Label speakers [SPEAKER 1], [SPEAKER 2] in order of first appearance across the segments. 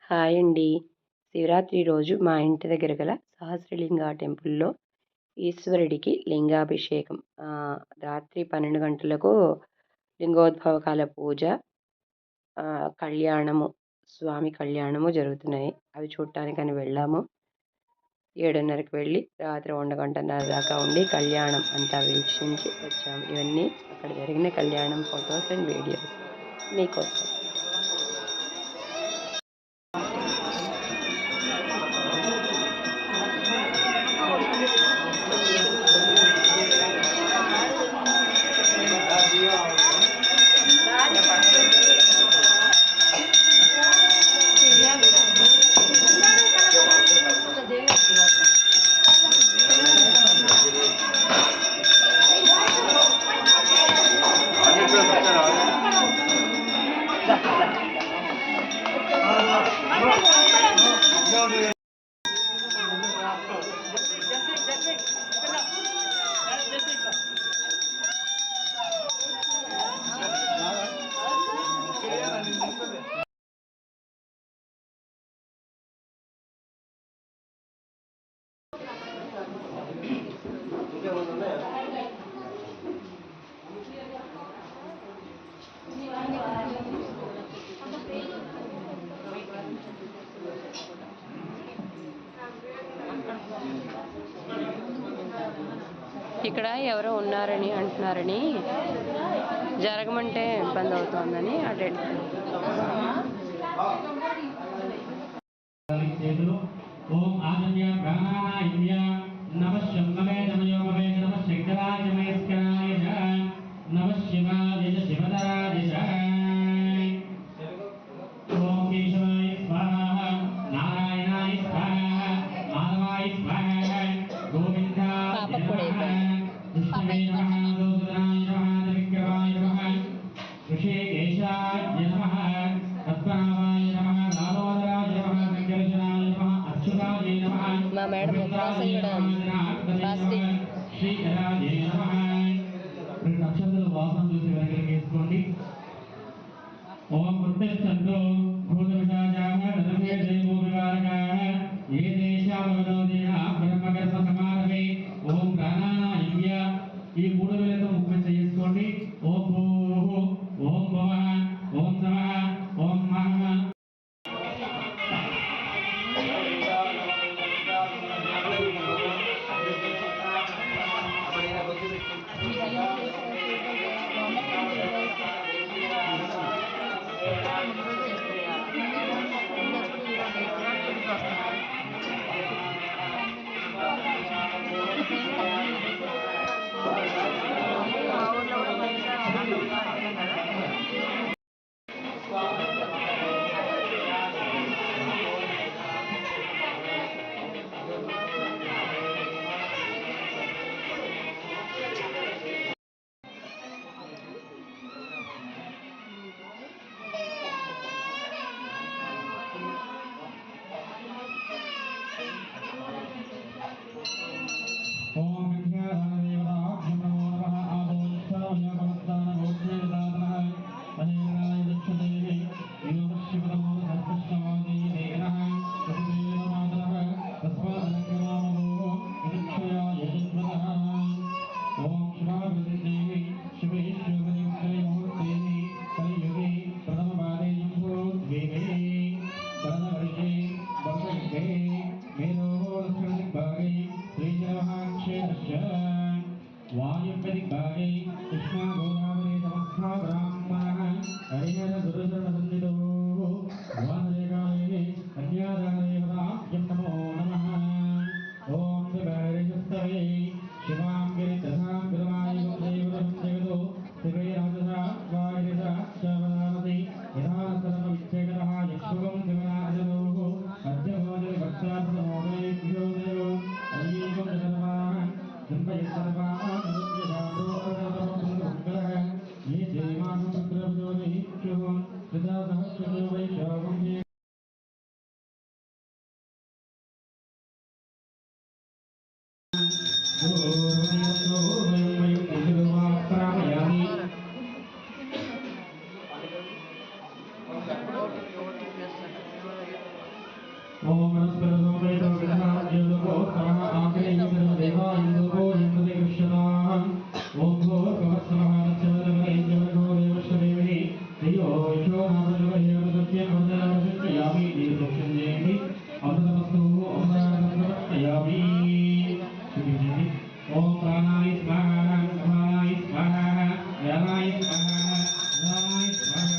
[SPEAKER 1] Hi అండి. శివరాత్రి రోజు మా ఇంటి దగ్గర గల సహస్రలింగ టెంపుల్‌లో ఈశ్వరుడికి లింగాభిషేకం. రాత్రి 12 గంటలకు లింగోద్భవకాల పూజ, కళ్యాణము, స్వామి కళ్యాణము జరుగుతున్నాయి. అవి చూడటానికని వెళ్ళాము. 7:30కి వెళ్ళి రాత్రి 1:30 దాకా ఉండి కళ్యాణం అంతా వీక్షించి వచ్చాము. ఇవన్నీ అక్కడ జరిగిన కళ్యాణం ఫొటోస్ అండ్ వీడియోస్ మీకోసం. ఇక్కడ ఎవరో ఉన్నారని అంటున్నారని జరగమంటే ఇబ్బంది అవుతోందని అటెండ్. ఓం ఆజన్య ప్రాణాయామ్య నమః శంభవే నమయోమవే నమః శంకరాయ నమస్కారాయ నమః శివాయ శివదాయ ఓం కేశవాయ స్వాహ నారాయణాయ స్వాహ మాధవాయ స్వాహ గోవిందాయ నమః విష్ణవే నమః గోవిందాయ నమః విక్రమాయ నమః ఋషికేశాయ నమః పద్మనాభాయ నమః దామోదరాయ నమః వెంకటేశాయ నమః అచ్యుతాయ నమః మా మేడం శ్రీధరాయ నమః. రెండు అక్షంతలు వాసన చూసి వెనక్కి వేసుకోండి. ఓం ప్రత్యక్షంతో భూతవిషాజాః రథమే దేవో వివారకాః ఏ దేశావనోదేన బ్రహ్మకర్మ సమారభే. ఓం ప్రాణాయామ్య ఈ 3 వేలతో ముఖ్యం చేసుకోండి. ఓం భూః ఓం భువః ఓం నమః ఓం మహః. వాయుపరికారే కృష్ణ గోదావరి సమస్త బ్రాహ్మణ హరిహర దురదర్శనవందితో వానరేకాలే కన్యాదాదేవతాభ్యం నమో నమః. ఓం శివాయ శివాంగిరి దశాం గురవాయ దేవతం జగదో శివైరాజసా వారిసా శవదానసి యథా సర్వ విచ్ఛేదః యక్షుగం శివనాజనో అద్యభోజన భక్తార్థమోదయేభ్యో దేవో అయ్యేకం సర్వాః సింపయ సర్వాః
[SPEAKER 2] ఓం వనస్పతితో వేదో విధాజ్యోగో తమః ఆగ్నేయ దేవాయుగో ఇంద్రదే కృష్యతాం ఓం భూర్భువస్సుమహారచరవరేంద్రగో దేవశ్వదేవి ధియో యశో నామజగహేవదత్యం వందనామశక్యామి దీర్ఘక్షంజేమి అమృతమస్తు అమృతమస్తయామి ఓం ప్రాణాయ స్వాహ సమాయ స్వాహ వ్యానాయ స్వాహ ఉదానాయ స్వాహ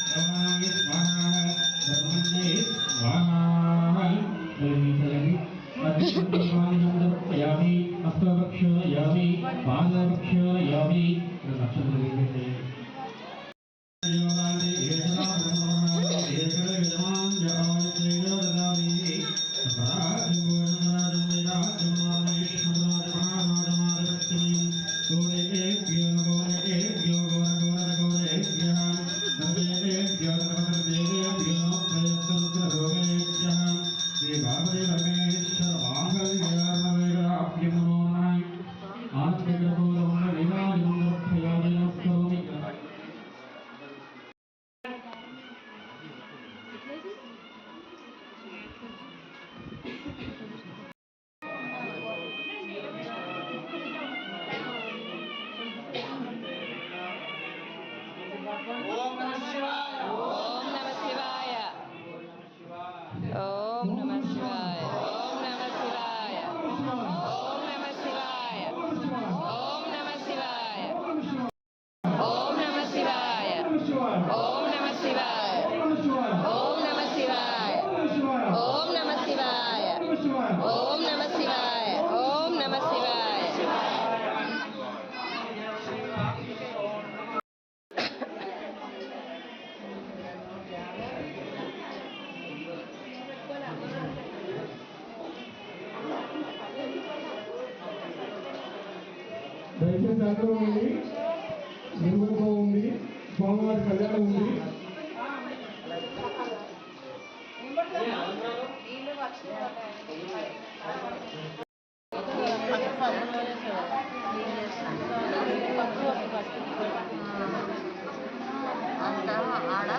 [SPEAKER 2] రవణాయ స్వాహ బ్రహ్మణ్యే స్వాహ యామి హస్తవక్షయామి పాదవక్షయామి
[SPEAKER 1] ఓం నమః శివాయ ఓం నమః శివాయ ఓం నమః శివాయ ఓం నమః శివాయ ఓం నమః శివాయ ఓం నమః శివాయ ఓం నమః శివాయ ఓం నమః శివాయ ఓం నమః శివాయ ఓం నమః శివాయ
[SPEAKER 2] దయచేసి అందరూ ఉంది నిర్మూలతో ఉంది స్వామివారి కళ్యాణం ఉంది
[SPEAKER 3] అంతా ఆడ